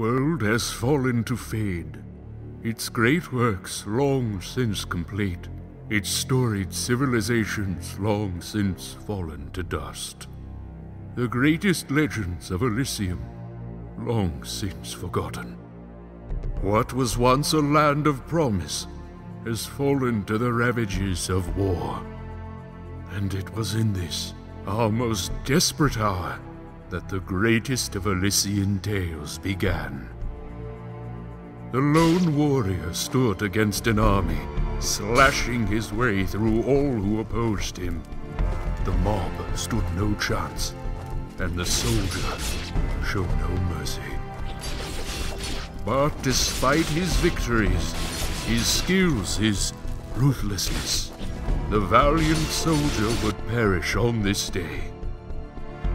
world has fallen to fade, its great works long since complete, its storied civilizations long since fallen to dust. The greatest legends of Elysium long since forgotten. What was once a land of promise has fallen to the ravages of war. And it was in this, our most desperate hour, that the greatest of Elysian tales began. The lone warrior stood against an army, slashing his way through all who opposed him. The mob stood no chance, and the soldier showed no mercy. But despite his victories, his skills, his ruthlessness, the valiant soldier would perish on this day.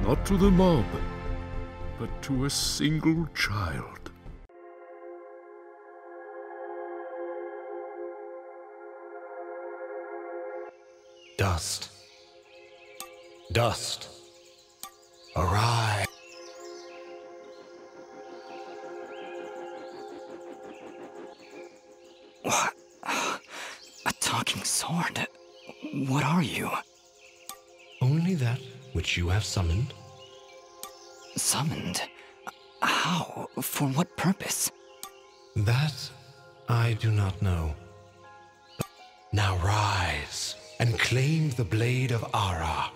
Not to the mob, but to a single child. Dust. Dust. Arise. What? A talking sword? What are you? Only that which you have summoned. Summoned? How? For what purpose? That I do not know. But now rise and claim the Blade of Ahrah.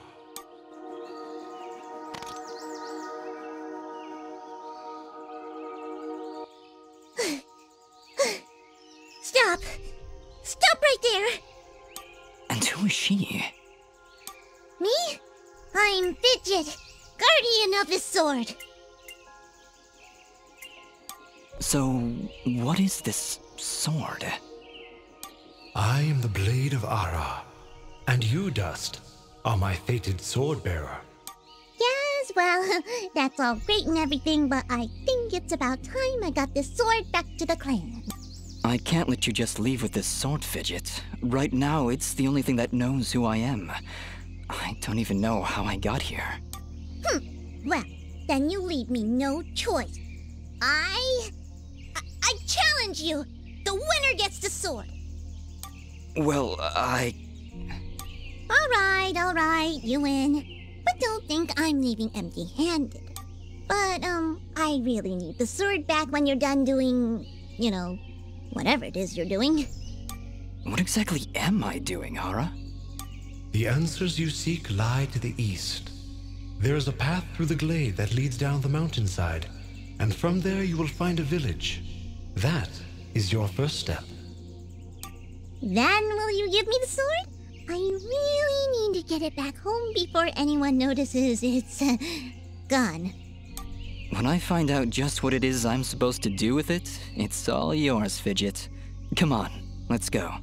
Stop! Stop right there! And who is she? Me? I'm Fidget, guardian of the sword. So, what is this sword? I am the Blade of Ahrah, and you, Dust, are my fated sword-bearer. Yes, well, that's all great and everything, but I think it's about time I got this sword back to the clan. I can't let you just leave with this sword, Fidget. Right now, it's the only thing that knows who I am. I don't even know how I got here. Well, then you leave me no choice. I challenge you! The winner gets the sword! Well, Alright, you win. But don't think I'm leaving empty-handed. But, I really need the sword back when you're done doing, you know, whatever it is you're doing. What exactly am I doing, Ahrah? The answers you seek lie to the east. There is a path through the glade that leads down the mountainside, and from there you will find a village. That is your first step. Then will you give me the sword? I really need to get it back home before anyone notices it's, gone. When I find out just what it is I'm supposed to do with it, it's all yours, Fidget. Come on, let's go.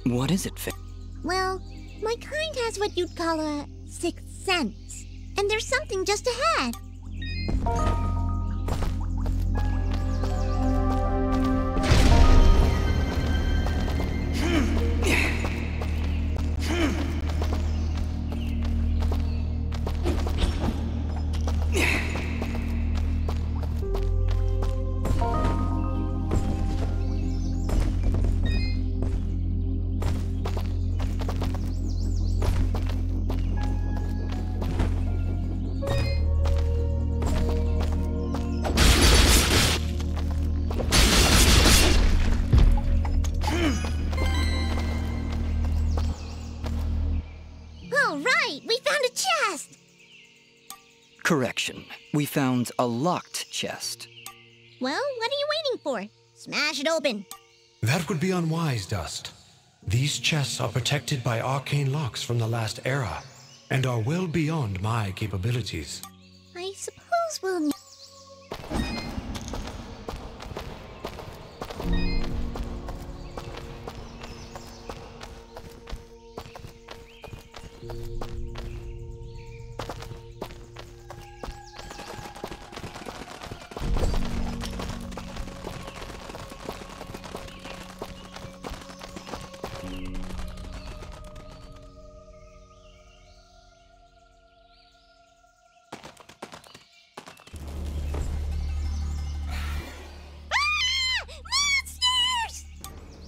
What is it, Fidget? Well, my kind has what you'd call a sixth sense. And there's something just ahead. Correction. We found a locked chest. Well, what are you waiting for? Smash it open. That would be unwise, Dust. These chests are protected by arcane locks from the last era, and are well beyond my capabilities. I suppose we'll need...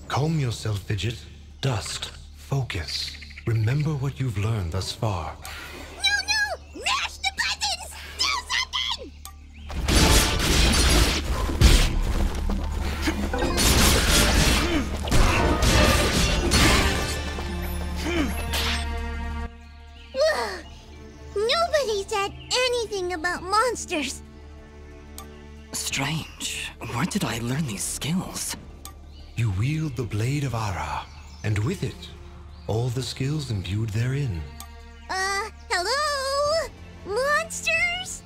Calm yourself, Fidget. Dust. Focus. Remember what you've learned thus far. No! Mash the buttons! Do something! Nobody said anything about monsters. Strange. Where did I learn these skills? You wield the Blade of Ahrah, and with it, all the skills imbued therein. Hello? Monsters?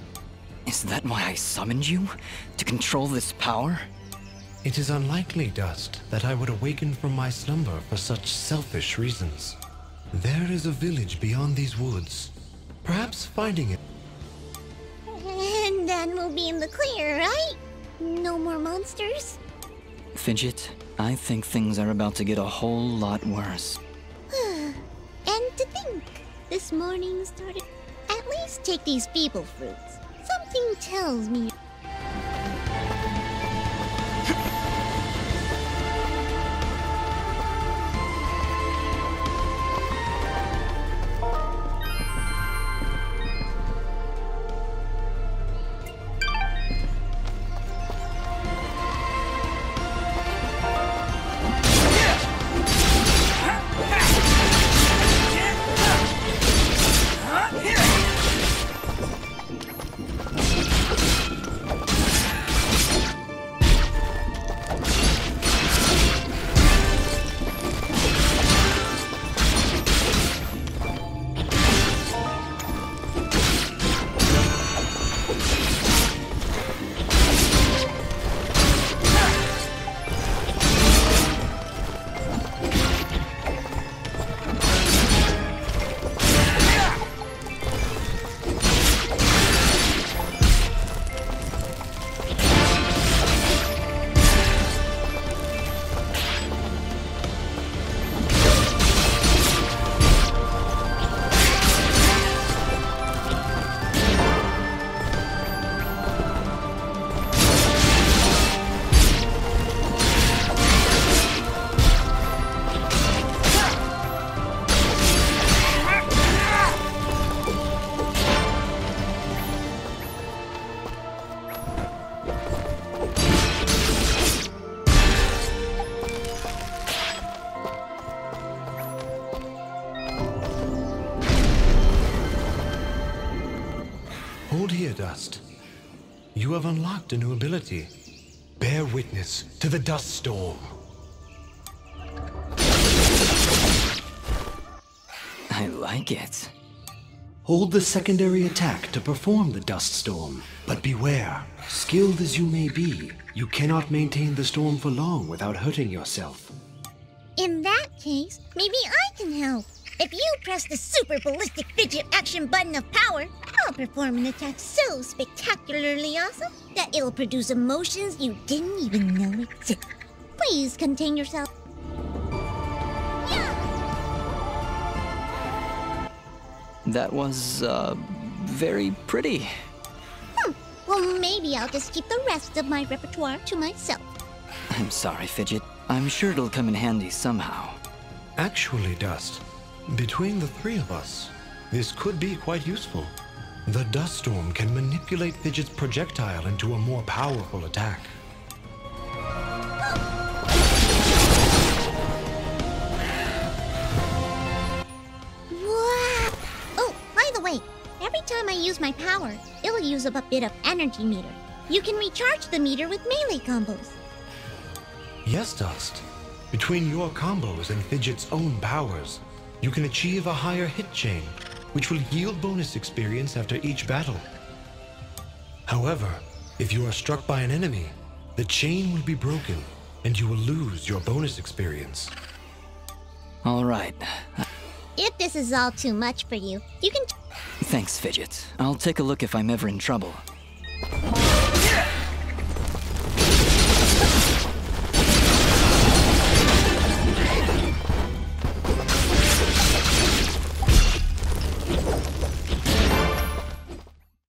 Is that why I summoned you? To control this power? It is unlikely, Dust, that I would awaken from my slumber for such selfish reasons. There is a village beyond these woods. Perhaps finding it... And then we'll be in the clear, right? No more monsters? Fidget, I think things are about to get a whole lot worse. And to think, this morning started... At least take these feeble fruits. Something tells me... Hold here, Dust. You have unlocked a new ability. Bear witness to the dust storm. I like it. Hold the secondary attack to perform the dust storm. But beware, skilled as you may be, you cannot maintain the storm for long without hurting yourself. In that case, maybe I can help. If you press the super ballistic fidget action button of power, I'll perform an attack so spectacularly awesome that it'll produce emotions you didn't even know existed. Please contain yourself. That was, very pretty. Well, maybe I'll just keep the rest of my repertoire to myself. I'm sorry, Fidget. I'm sure it'll come in handy somehow. Actually, Dust, between the three of us, this could be quite useful. The dust storm can manipulate Fidget's projectile into a more powerful attack. Wow! Oh, by the way, every time I use my power, it'll use up a bit of energy meter. You can recharge the meter with melee combos. Yes, Dust. Between your combos and Fidget's own powers, you can achieve a higher hit chain, which will yield bonus experience after each battle. However, if you are struck by an enemy, the chain will be broken, and you will lose your bonus experience. All right. If this is all too much for you, you can... Thanks, Fidget. I'll take a look if I'm ever in trouble.